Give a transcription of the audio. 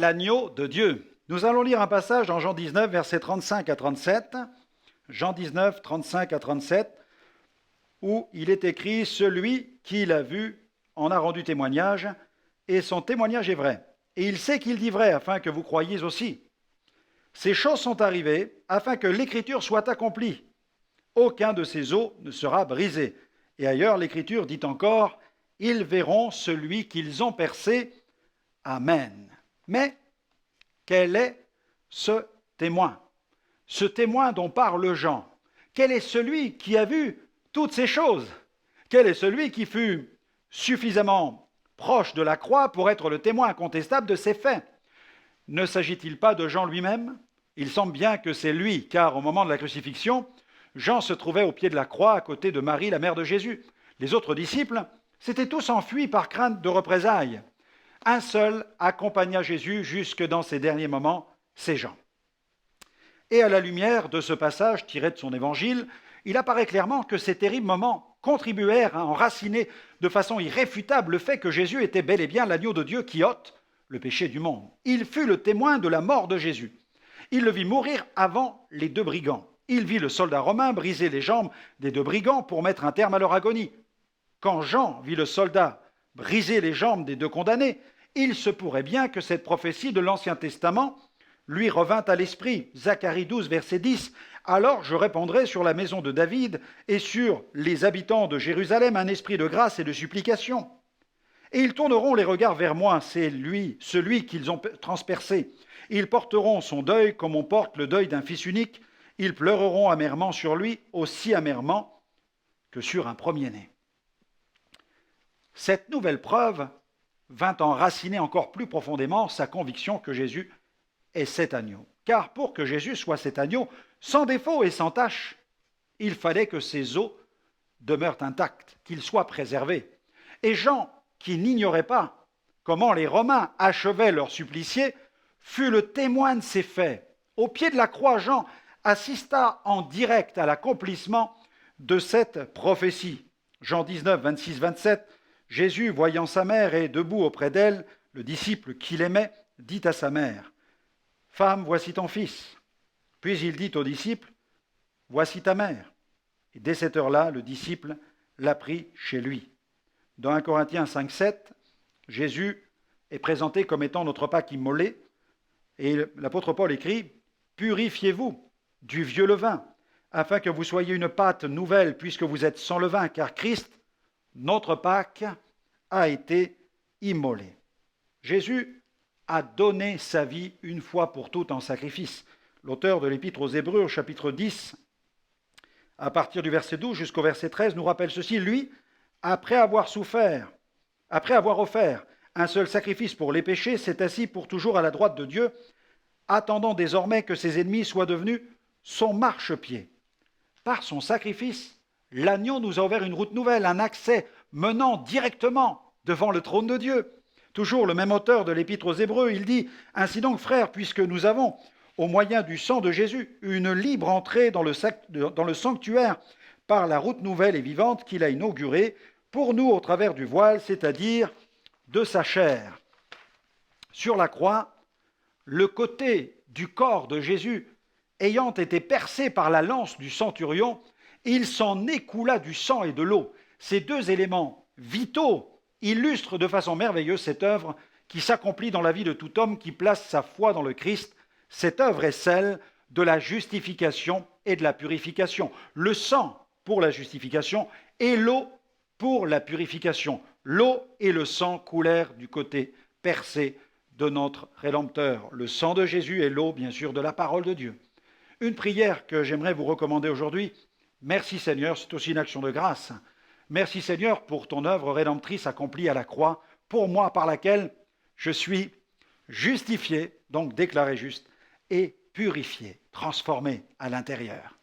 l'agneau de Dieu. Nous allons lire un passage dans Jean 19, versets 35 à 37. Jean 19, 35 à 37, où il est écrit « Celui qui l'a vu en a rendu témoignage, et son témoignage est vrai. Et il sait qu'il dit vrai, afin que vous croyiez aussi. Ces choses sont arrivées, afin que l'Écriture soit accomplie. Aucun de ces os ne sera brisé. » Et ailleurs, l'Écriture dit encore « Ils verront celui qu'ils ont percé. Amen. » Mais quel est ce témoin? Ce témoin dont parle Jean? Quel est celui qui a vu toutes ces choses? Quel est celui qui fut suffisamment proche de la croix pour être le témoin incontestable de ces faits? Ne s'agit-il pas de Jean lui-même? Il semble bien que c'est lui, car au moment de la crucifixion, Jean se trouvait au pied de la croix à côté de Marie, la mère de Jésus. Les autres disciples s'étaient tous enfuis par crainte de représailles. Un seul accompagna Jésus jusque dans ses derniers moments, c'est Jean. Et à la lumière de ce passage tiré de son évangile, il apparaît clairement que ces terribles moments contribuèrent à enraciner de façon irréfutable le fait que Jésus était bel et bien l'agneau de Dieu qui ôte le péché du monde. Il fut le témoin de la mort de Jésus. Il le vit mourir avant les deux brigands. Il vit le soldat romain briser les jambes des deux brigands pour mettre un terme à leur agonie. Quand Jean vit le soldat briser les jambes des deux condamnés, il se pourrait bien que cette prophétie de l'Ancien Testament lui revint à l'esprit. Zacharie 12, verset 10. « Alors je répandrai sur la maison de David et sur les habitants de Jérusalem un esprit de grâce et de supplication. Et ils tourneront les regards vers moi, c'est lui, celui qu'ils ont transpercé. Ils porteront son deuil comme on porte le deuil d'un fils unique. Ils pleureront amèrement sur lui, aussi amèrement que sur un premier-né. » Cette nouvelle preuve vint enraciner encore plus profondément sa conviction que Jésus est cet agneau. Car pour que Jésus soit cet agneau, sans défaut et sans tache, il fallait que ses os demeurent intacts, qu'ils soient préservés. Et Jean, qui n'ignorait pas comment les Romains achevaient leur supplicié, fut le témoin de ces faits. Au pied de la croix, Jean assista en direct à l'accomplissement de cette prophétie. Jean 19, 26, 27, Jésus, voyant sa mère et debout auprès d'elle, le disciple qu'il aimait, dit à sa mère, « Femme, voici ton fils. » Puis il dit au disciple, « Voici ta mère. » Et dès cette heure-là, le disciple l'a pris chez lui. Dans 1 Corinthiens 5, 7, Jésus est présenté comme étant notre Pâque immolé, et l'apôtre Paul écrit, « Purifiez-vous du vieux levain, afin que vous soyez une pâte nouvelle, puisque vous êtes sans levain, car Christ, notre Pâque, a été immolé. » Jésus a donné sa vie une fois pour toutes en sacrifice. L'auteur de l'Épître aux Hébreux, au chapitre 10, à partir du verset 12 jusqu'au verset 13, nous rappelle ceci. Lui, après avoir offert un seul sacrifice pour les péchés, s'est assis pour toujours à la droite de Dieu, attendant désormais que ses ennemis soient devenus son marchepied. Par son sacrifice, l'agneau nous a ouvert une route nouvelle, un accès menant directement devant le trône de Dieu. Toujours le même auteur de l'Épître aux Hébreux, il dit « Ainsi donc, frères, puisque nous avons, au moyen du sang de Jésus, une libre entrée dans le sanctuaire par la route nouvelle et vivante qu'il a inaugurée, pour nous au travers du voile, c'est-à-dire de sa chair. » Sur la croix, le côté du corps de Jésus ayant été percé par la lance du centurion, il s'en écoula du sang et de l'eau. Ces deux éléments vitaux illustrent de façon merveilleuse cette œuvre qui s'accomplit dans la vie de tout homme qui place sa foi dans le Christ. Cette œuvre est celle de la justification et de la purification. Le sang pour la justification et l'eau pour la purification. L'eau et le sang coulèrent du côté percé de notre Rédempteur. Le sang de Jésus et l'eau, bien sûr, de la parole de Dieu. Une prière que j'aimerais vous recommander aujourd'hui. Merci Seigneur, c'est aussi une action de grâce. Merci Seigneur pour ton œuvre rédemptrice accomplie à la croix, pour moi par laquelle je suis justifié, donc déclaré juste, et purifié, transformé à l'intérieur.